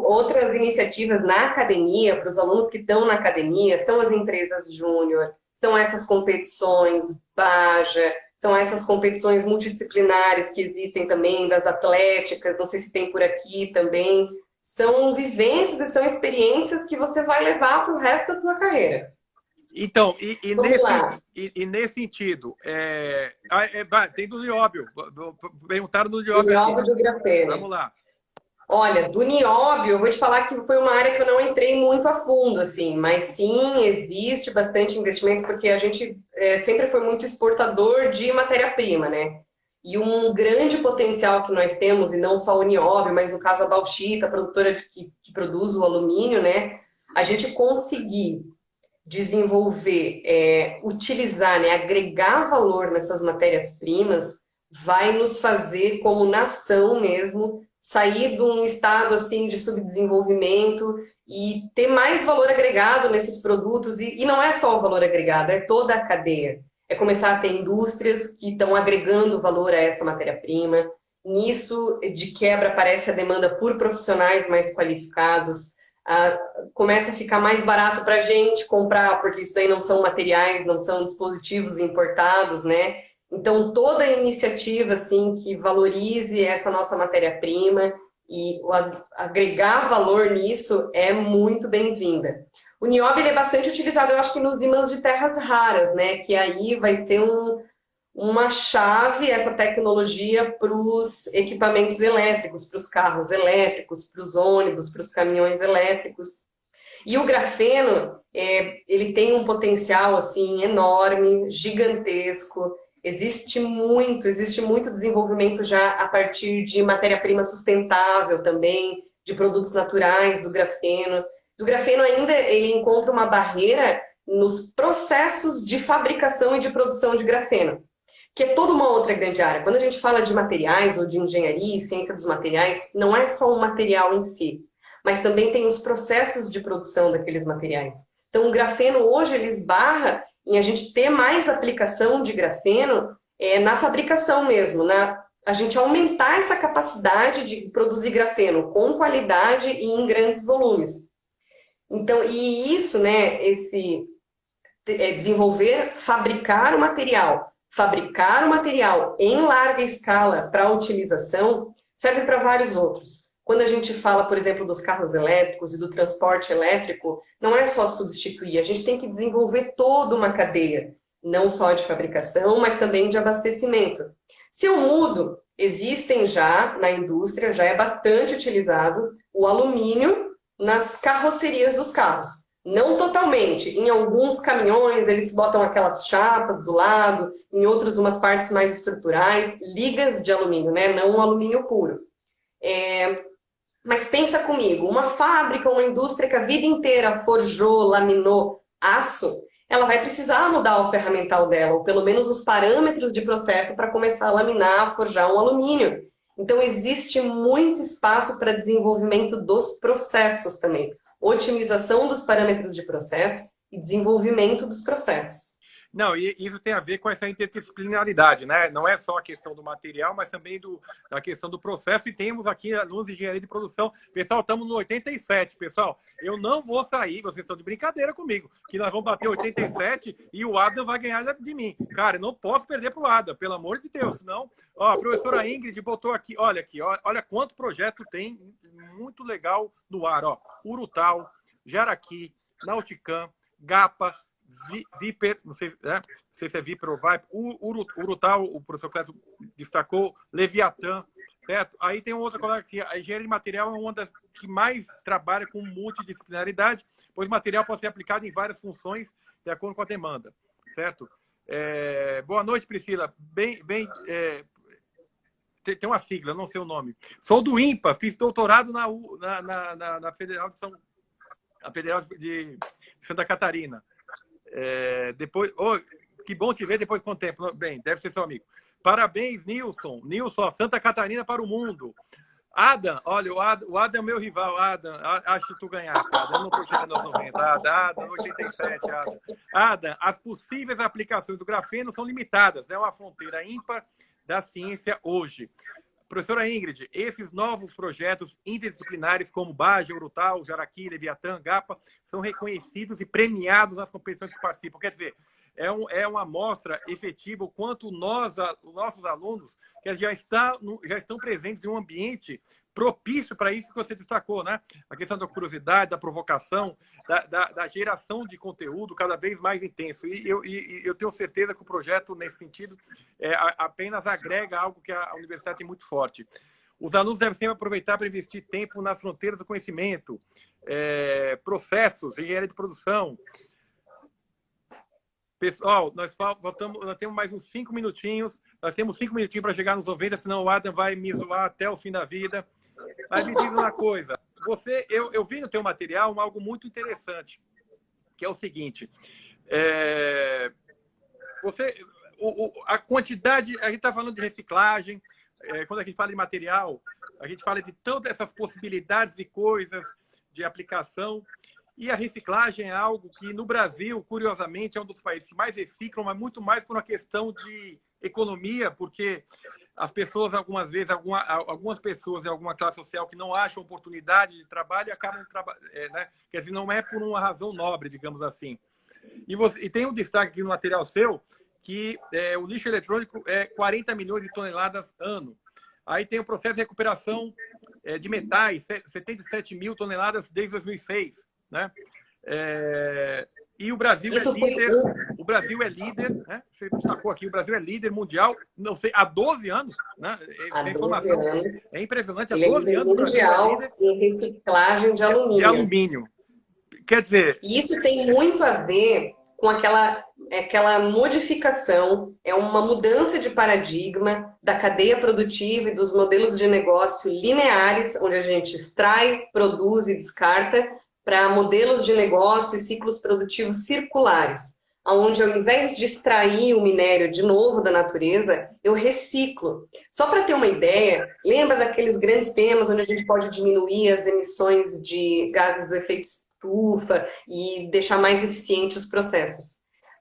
Outras iniciativas na academia, para os alunos que estão na academia, são as empresas júnior, são essas competições Baja, são essas competições multidisciplinares que existem também, das atléticas, não sei se tem por aqui também. São vivências e são experiências que você vai levar para o resto da sua carreira. Então, nesse sentido, tem do nióbio. Perguntaram do nióbio. Nióbio do grafeno. Vamos lá. Olha, do nióbio, eu vou te falar que foi uma área que eu não entrei muito a fundo, assim, mas sim, existe bastante investimento, porque a gente sempre foi muito exportador de matéria-prima, né? E um grande potencial que nós temos, e não só o nióbio, mas no caso a bauxita, a produtora que produz o alumínio, né? A gente conseguir desenvolver, utilizar, né, agregar valor nessas matérias-primas, vai nos fazer, como nação mesmo, sair de um estado assim de subdesenvolvimento e ter mais valor agregado nesses produtos. E não é só o valor agregado, é toda a cadeia. É começar a ter indústrias que estão agregando valor a essa matéria-prima. Nisso, de quebra, aparece a demanda por profissionais mais qualificados. Começa a ficar mais barato para a gente comprar, porque isso daí não são materiais, não são dispositivos importados, né? Então, toda iniciativa assim, que valorize essa nossa matéria-prima e agregar valor nisso é muito bem-vinda. O nióbio é bastante utilizado, eu acho que nos ímãs de terras raras, né? Que aí vai ser uma chave, essa tecnologia, para os equipamentos elétricos, para os carros elétricos, para os ônibus, para os caminhões elétricos. E o grafeno, ele tem um potencial assim enorme, gigantesco. Existe muito desenvolvimento já a partir de matéria-prima sustentável também, de produtos naturais do grafeno. Do grafeno ainda ele encontra uma barreira nos processos de fabricação e de produção de grafeno, que é toda uma outra grande área. Quando a gente fala de materiais ou de engenharia e ciência dos materiais, não é só o material em si, mas também tem os processos de produção daqueles materiais. Então, o grafeno hoje ele esbarra em a gente ter mais aplicação de grafeno na fabricação mesmo, a gente aumentar essa capacidade de produzir grafeno com qualidade e em grandes volumes. Então, e isso, né, desenvolver, fabricar o material em larga escala para utilização, serve para vários outros. Quando a gente fala, por exemplo, dos carros elétricos e do transporte elétrico, não é só substituir, a gente tem que desenvolver toda uma cadeia, não só de fabricação, mas também de abastecimento. Se eu mudo, existem já na indústria, já é bastante utilizado o alumínio nas carrocerias dos carros. Não totalmente. Em alguns caminhões, eles botam aquelas chapas do lado, em outros, umas partes mais estruturais, ligas de alumínio, né? Não um alumínio puro. Mas pensa comigo, uma fábrica, uma indústria que a vida inteira forjou, laminou aço, ela vai precisar mudar o ferramental dela, ou pelo menos os parâmetros de processo para começar a laminar, forjar um alumínio. Então, existe muito espaço para desenvolvimento dos processos também. Otimização dos parâmetros de processo e desenvolvimento dos processos. Não, e isso tem a ver com essa interdisciplinaridade, né? Não é só a questão do material, mas também da questão do processo. E temos aqui alunos de engenharia de produção. Pessoal, estamos no 87, pessoal. Eu não vou sair, vocês estão de brincadeira comigo, que nós vamos bater 87 e o Adam vai ganhar de mim. Cara, eu não posso perder para o Adam, pelo amor de Deus. Senão, ó, a professora Ingrid botou aqui, olha quanto projeto tem muito legal no ar, ó. Urutau, Jaraqui, Nauticam, Gapa, Viper, não sei se é Viper ou Viper, Urutau, o professor Clécio destacou, Leviatã, certo? Aí tem outra colega aqui, a engenharia de material é uma das que mais trabalha com multidisciplinaridade, pois o material pode ser aplicado em várias funções de acordo com a demanda, certo? Boa noite, Priscila. Tem uma sigla, não sei o nome. Sou do IMPA, fiz doutorado na Federal de Santa Catarina. Depois, que bom te ver depois de quanto tempo. Bem, deve ser seu amigo. Parabéns, Nilson. Nilson, Santa Catarina para o mundo. Adam, olha, o Adam é o meu rival. Adam, acho que tu ganhaste, Adam. Eu não estou chegando aos 90. Adam, 87, Adam. Adam, as possíveis aplicações do grafeno são limitadas. É uma fronteira ímpar da ciência hoje. Professora Ingrid, esses novos projetos interdisciplinares como Baja, Urutau, Jaraqui, Leviatã, Gapa, são reconhecidos e premiados nas competições que participam. Quer dizer, é uma amostra efetiva o quanto os nossos alunos que já estão presentes em um ambiente propício para isso que você destacou, né? A questão da curiosidade, da provocação, da geração de conteúdo cada vez mais intenso. E eu tenho certeza que o projeto, nesse sentido, apenas agrega algo que a universidade tem muito forte. Os alunos devem sempre aproveitar para investir tempo nas fronteiras do conhecimento, processos, engenharia de produção. Pessoal, nós temos mais uns 5 minutinhos. Nós temos 5 minutinhos para chegar nos 90, senão o Adam vai me zoar até o fim da vida. Mas me diz uma coisa. Eu vi no teu material algo muito interessante. que é o seguinte. A quantidade... A gente está falando de reciclagem. Quando a gente fala de material, a gente fala de todas essas possibilidades e coisas de aplicação. E a reciclagem é algo que, no Brasil, curiosamente, é um dos países que mais reciclam, mas muito mais por uma questão de economia, porque as pessoas, algumas vezes, algumas pessoas em alguma classe social que não acham oportunidade de trabalho acabam trabalhando, né? Quer dizer, não é por uma razão nobre, digamos assim. E tem um destaque aqui no material seu, que o lixo eletrônico é 40 milhões de toneladas ano. Aí tem o processo de recuperação de metais, 77 mil toneladas desde 2006. Né? E o Brasil é líder, né? Você sacou aqui, o Brasil é líder mundial, não sei, há 12 anos, né? Há 12 anos. É impressionante, há Ele 12 anos o Brasil é líder em reciclagem de alumínio. De alumínio. Quer dizer... E isso tem muito a ver com aquela modificação, é uma mudança de paradigma da cadeia produtiva e dos modelos de negócio lineares, onde a gente extrai, produz e descarta, para modelos de negócio e ciclos produtivos circulares, onde ao invés de extrair o minério de novo da natureza, eu reciclo. Só para ter uma ideia, lembra daqueles grandes temas onde a gente pode diminuir as emissões de gases do efeito estufa e deixar mais eficientes os processos?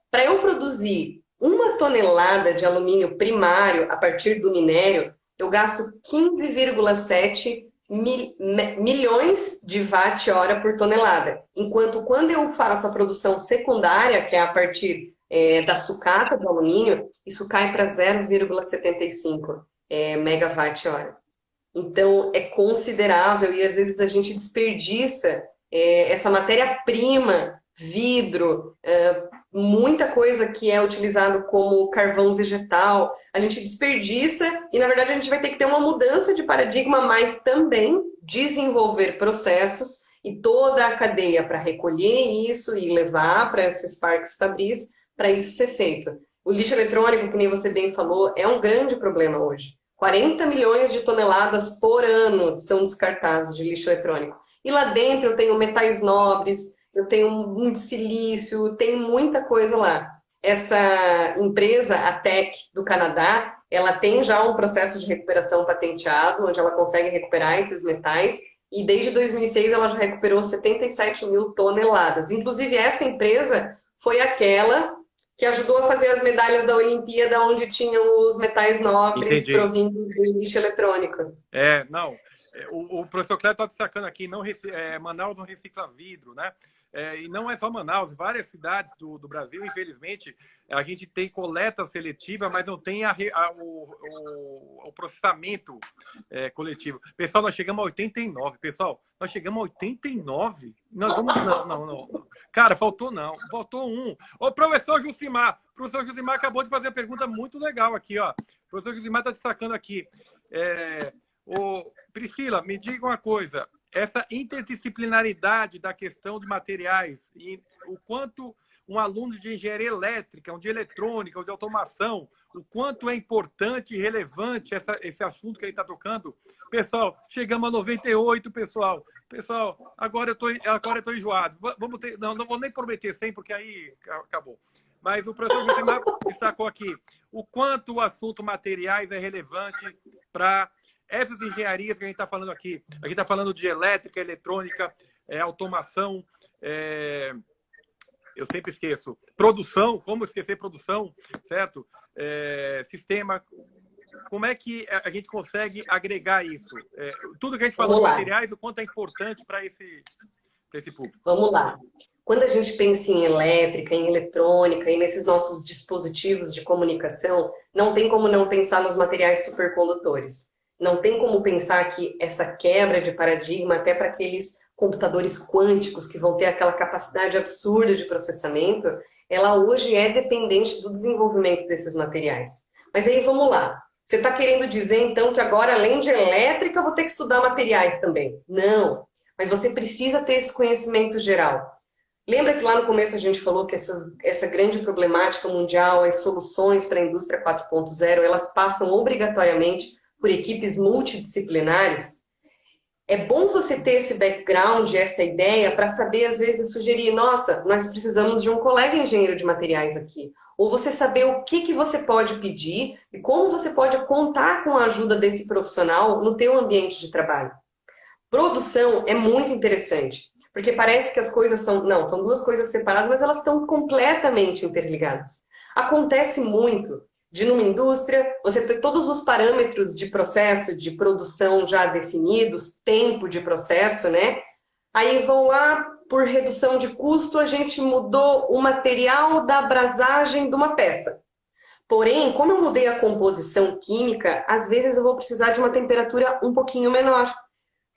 Para eu produzir 1 tonelada de alumínio primário a partir do minério, eu gasto 15,7 milhões de watt-hora por tonelada. Enquanto quando eu faço a produção secundária, que é a partir da sucata do alumínio, isso cai para 0,75 megawatt-hora. Então, é considerável e às vezes a gente desperdiça essa matéria-prima, vidro, muita coisa que é utilizado como carvão vegetal, a gente desperdiça e, na verdade, a gente vai ter que ter uma mudança de paradigma, mas também desenvolver processos e toda a cadeia para recolher isso e levar para esses parques fabris, para isso ser feito. O lixo eletrônico, que nem você bem falou, é um grande problema hoje. 40 milhões de toneladas por ano são descartados de lixo eletrônico. E lá dentro eu tenho metais nobres, eu tenho muito silício, tem muita coisa lá. Essa empresa, a Teck, do Canadá, ela tem já um processo de recuperação patenteado, onde ela consegue recuperar esses metais, e desde 2006 ela já recuperou 77 mil toneladas. Inclusive, essa empresa foi aquela que ajudou a fazer as medalhas da Olimpíada, onde tinham os metais nobres provindos do lixo eletrônico. Não. O professor Cléber está destacando aqui, Manaus não recicla vidro, né? E não é só Manaus, várias cidades do Brasil, infelizmente, a gente tem coleta seletiva, mas não tem o processamento coletivo. Pessoal, nós chegamos a 89. Pessoal, nós chegamos a 89? Nós vamos... Não. Cara, faltou um. O professor Jucimar acabou de fazer uma pergunta muito legal aqui, ó. O professor Jucimar está destacando aqui. Priscila, me diga uma coisa. Essa interdisciplinaridade da questão de materiais e o quanto um aluno de engenharia elétrica, de eletrônica, de automação, o quanto é importante e relevante esse assunto que ele está tocando. Pessoal, chegamos a 98, pessoal. Pessoal, agora eu estou enjoado. Vamos ter, não vou nem prometer 100, porque aí acabou. Mas o professor Vicimar destacou aqui o quanto o assunto materiais é relevante para essas engenharias que a gente está falando aqui. A gente está falando de elétrica, eletrônica, automação, eu sempre esqueço, produção, como esquecer produção, certo? Sistema. Como é que a gente consegue agregar isso? Tudo que a gente falou de materiais, o quanto é importante para esse público. Vamos lá. Quando a gente pensa em elétrica, em eletrônica e nesses nossos dispositivos de comunicação, não tem como não pensar nos materiais supercondutores. Não tem como pensar que essa quebra de paradigma, até para aqueles computadores quânticos que vão ter aquela capacidade absurda de processamento, ela hoje é dependente do desenvolvimento desses materiais. Mas aí vamos lá. Você está querendo dizer, então, que agora, além de elétrica, eu vou ter que estudar materiais também? Não. Mas você precisa ter esse conhecimento geral. Lembra que lá no começo a gente falou que essa grande problemática mundial, as soluções para a indústria 4.0, elas passam obrigatoriamente por equipes multidisciplinares? é bom você ter esse background, essa ideia, para saber, às vezes, sugerir, nossa, nós precisamos de um colega engenheiro de materiais aqui. Ou você saber o que, que você pode pedir e como você pode contar com a ajuda desse profissional no teu ambiente de trabalho. Produção é muito interessante, porque parece que as coisas são... Não, são duas coisas separadas, mas elas estão completamente interligadas. Acontece muito de numa indústria, você ter todos os parâmetros de processo, de produção já definidos, tempo de processo, né? Aí vão lá, por redução de custo, a gente mudou o material da abrasagem de uma peça. Porém, como eu mudei a composição química, às vezes eu vou precisar de uma temperatura um pouquinho menor.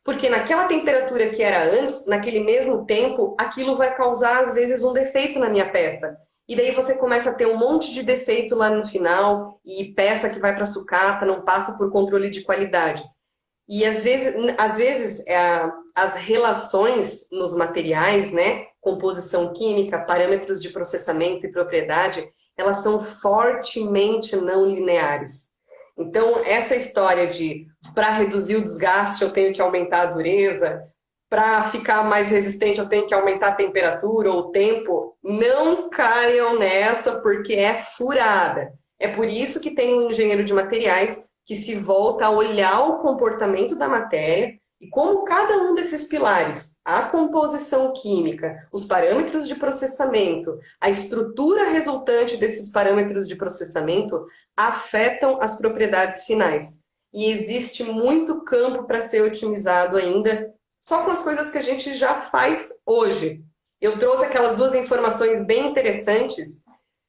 Porque naquela temperatura que era antes, naquele mesmo tempo, aquilo vai causar, às vezes, um defeito na minha peça. E daí você começa a ter um monte de defeito lá no final, e peça que vai para sucata, não passa por controle de qualidade. E às vezes as relações nos materiais, né, composição química, parâmetros de processamento e propriedade, elas são fortemente não lineares. Então, essa história de para reduzir o desgaste eu tenho que aumentar a dureza, para ficar mais resistente eu tenho que aumentar a temperatura ou o tempo, não caiam nessa porque é furada. É por isso que tem um engenheiro de materiais que se volta a olhar o comportamento da matéria e como cada um desses pilares, a composição química, os parâmetros de processamento, a estrutura resultante desses parâmetros de processamento afetam as propriedades finais. E existe muito campo para ser otimizado ainda, só com as coisas que a gente já faz hoje. Eu trouxe aquelas duas informações bem interessantes,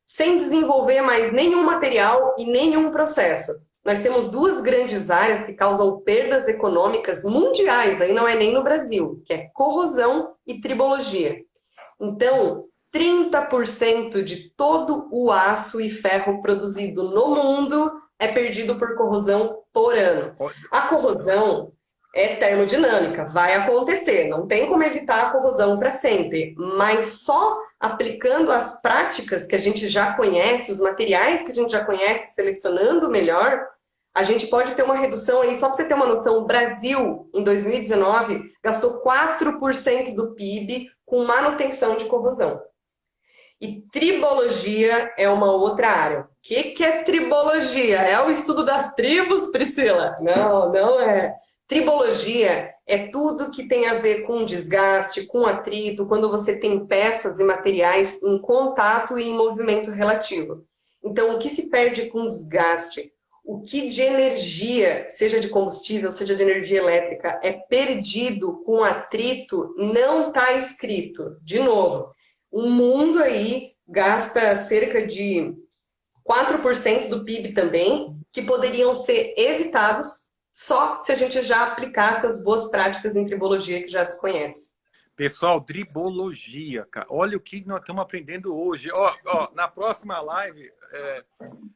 sem desenvolver mais nenhum material e nenhum processo. Nós temos duas grandes áreas que causam perdas econômicas mundiais, aí não é nem no Brasil, que é corrosão e tribologia. Então, 30% de todo o aço e ferro produzido no mundo é perdido por corrosão por ano. A corrosão é termodinâmica, vai acontecer, não tem como evitar a corrosão para sempre, mas só aplicando as práticas que a gente já conhece, os materiais que a gente já conhece, selecionando melhor, a gente pode ter uma redução aí, só para você ter uma noção, o Brasil, em 2019, gastou 4% do PIB com manutenção de corrosão. E tribologia é uma outra área. O que é tribologia? É o estudo das tribos, Priscila? Não, não é. Tribologia é tudo que tem a ver com desgaste, com atrito, quando você tem peças e materiais em contato e em movimento relativo. Então, o que se perde com desgaste? O que de energia, seja de combustível, seja de energia elétrica, é perdido com atrito, não está escrito. De novo, o mundo aí gasta cerca de 4% do PIB também, que poderiam ser evitados só se a gente já aplicasse as boas práticas em tribologia que já se conhece. Pessoal, tribologia, cara. Olha o que nós estamos aprendendo hoje. Na próxima live,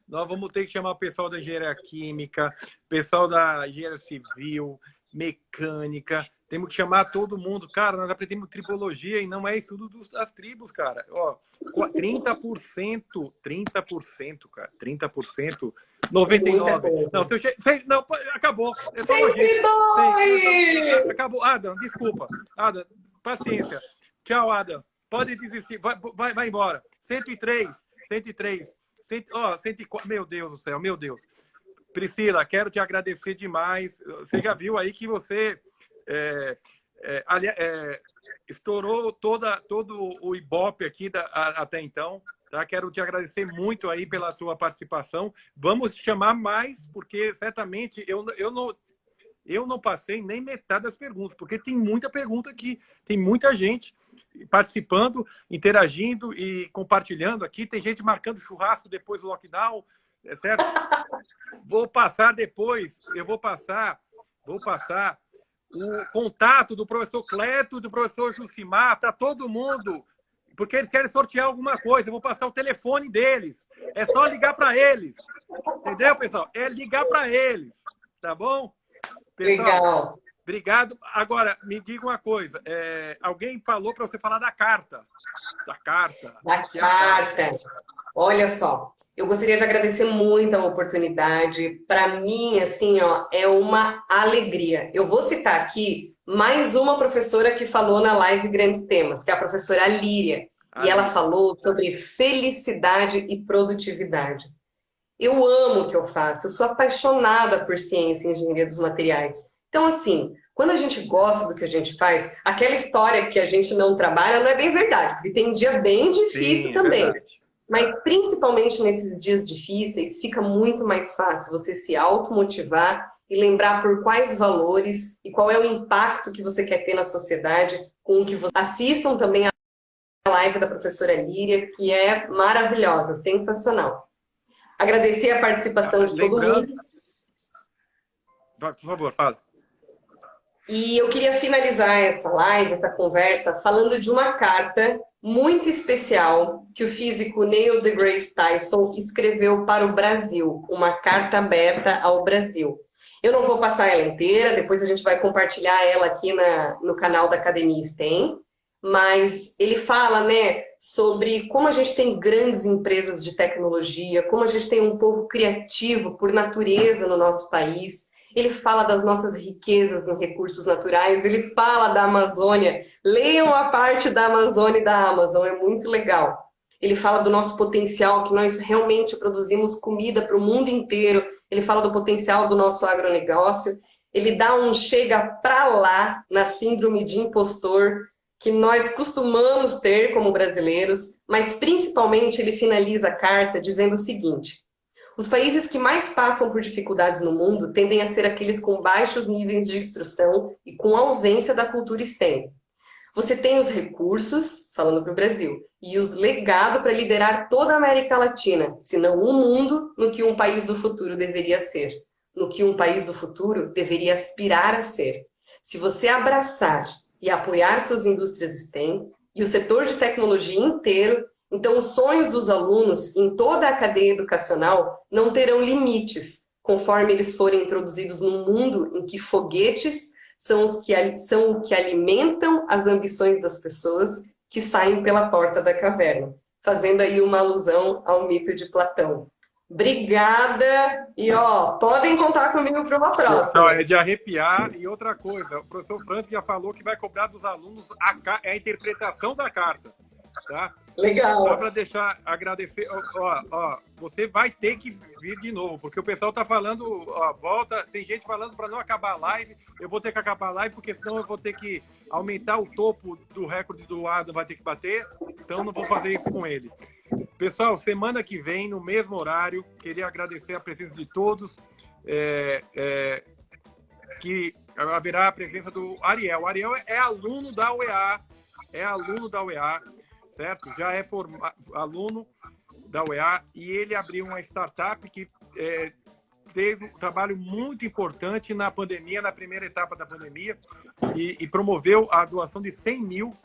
nós vamos ter que chamar o pessoal da engenharia química, pessoal da engenharia civil, mecânica. Temos que chamar todo mundo. Cara, nós aprendemos tribologia e não é estudo das tribos, cara. 30%, cara. 30%. 99%. Não, acabou. Sempre dói! Acabou. Adam, desculpa. Adam, paciência. Tchau, Adam. Pode desistir. Vai embora. 103. 104. Meu Deus do céu, meu Deus. Priscila, quero te agradecer demais. Você já viu aí que você estourou todo o Ibope aqui até então. Tá? Quero te agradecer muito aí pela sua participação. Vamos chamar mais, porque certamente eu não passei nem metade das perguntas, porque tem muita pergunta aqui, tem muita gente participando, interagindo e compartilhando aqui. Tem gente marcando churrasco depois do lockdown, certo? Vou passar depois, vou passar o contato do professor Cleto, do professor Jucimar, para todo mundo, porque eles querem sortear alguma coisa. Eu vou passar o telefone deles. É só ligar para eles. Entendeu, pessoal? É ligar para eles. Tá bom? Pessoal, legal. Obrigado. Agora, me diga uma coisa. Alguém falou para você falar da carta. Da carta. Da carta. Olha só. Eu gostaria de agradecer muito a oportunidade. Para mim, assim, ó, é uma alegria. Eu vou citar aqui mais uma professora que falou na live Grandes Temas, que é a professora Líria. E ela falou sobre felicidade e produtividade. Eu amo o que eu faço, eu sou apaixonada por ciência e engenharia dos materiais. Então, assim, quando a gente gosta do que a gente faz, aquela história que a gente não trabalha não é bem verdade, porque tem um dia bem difícil também. Verdade. Mas, principalmente nesses dias difíceis, fica muito mais fácil você se automotivar e lembrar por quais valores e qual é o impacto que você quer ter na sociedade com o que você... Assistam também a live da professora Líria, que é maravilhosa, sensacional. Agradecer a participação de todo mundo. Por favor, fala. E eu queria finalizar essa live, essa conversa, falando de uma carta muito especial que o físico Neil deGrasse Tyson escreveu para o Brasil, uma carta aberta ao Brasil. Eu não vou passar ela inteira, depois a gente vai compartilhar ela aqui no canal da Academia STEM, mas ele fala, né, sobre como a gente tem grandes empresas de tecnologia, como a gente tem um povo criativo por natureza no nosso país. Ele fala das nossas riquezas em recursos naturais, ele fala da Amazônia. Leiam a parte da Amazônia e da Amazon, é muito legal. Ele fala do nosso potencial, que nós realmente produzimos comida para o mundo inteiro. Ele fala do potencial do nosso agronegócio. Ele dá um chega pra lá na síndrome de impostor, que nós costumamos ter como brasileiros, mas principalmente ele finaliza a carta dizendo o seguinte: os países que mais passam por dificuldades no mundo tendem a ser aqueles com baixos níveis de instrução e com ausência da cultura STEM. Você tem os recursos, falando para o Brasil, e os legados para liderar toda a América Latina, se não o mundo, no que um país do futuro deveria ser, no que um país do futuro deveria aspirar a ser. Se você abraçar e apoiar suas indústrias STEM e o setor de tecnologia inteiro, então os sonhos dos alunos em toda a cadeia educacional não terão limites, conforme eles forem introduzidos num mundo em que foguetes são o que alimentam as ambições das pessoas que saem pela porta da caverna, fazendo aí uma alusão ao mito de Platão. Obrigada! E, ó, podem contar comigo para uma próxima. Então, é de arrepiar. E outra coisa, o professor Francis já falou que vai cobrar dos alunos a interpretação da carta. Tá? Legal. Só para deixar, agradecer, você vai ter que vir de novo, porque o pessoal tá falando, volta, tem gente falando para não acabar a live, eu vou ter que acabar a live, porque senão eu vou ter que aumentar o topo do recorde do Adam, vai ter que bater, então não vou fazer isso com ele. Pessoal, semana que vem, no mesmo horário, queria agradecer a presença de todos, que haverá a presença do Ariel. O Ariel é aluno da UEA, certo? Já é aluno da UEA e ele abriu uma startup que fez um trabalho muito importante na pandemia, na primeira etapa da pandemia, e promoveu a doação de 100 mil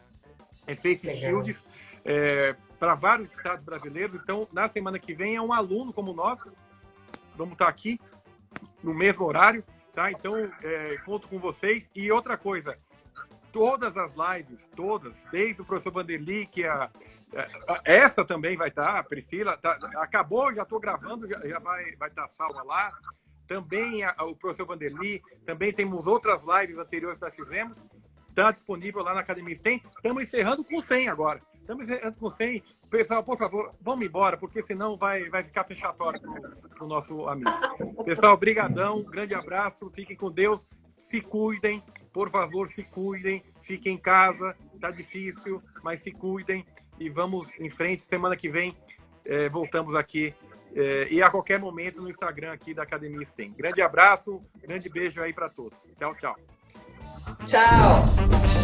face shields para vários estados brasileiros. Então, na semana que vem, é um aluno como nós, vamos estar aqui no mesmo horário, tá? Então, conto com vocês. E outra coisa, todas as lives, desde o professor Vanderly, que essa também vai estar, a Priscila, acabou, já estou gravando, já vai estar salva lá. Também o professor Vanderly, também temos outras lives anteriores que nós fizemos, está disponível lá na Academia STEM. Estamos encerrando com 100 agora. Estamos encerrando com 100. Pessoal, por favor, vamos embora, porque senão vai ficar fechatório para o nosso amigo. Pessoal, brigadão, grande abraço, fiquem com Deus, se cuidem, por favor, se cuidem, fiquem em casa, tá difícil, mas se cuidem e vamos em frente. Semana que vem voltamos aqui e a qualquer momento no Instagram aqui da Academia STEM. Grande abraço, grande beijo aí para todos. Tchau, tchau. Tchau.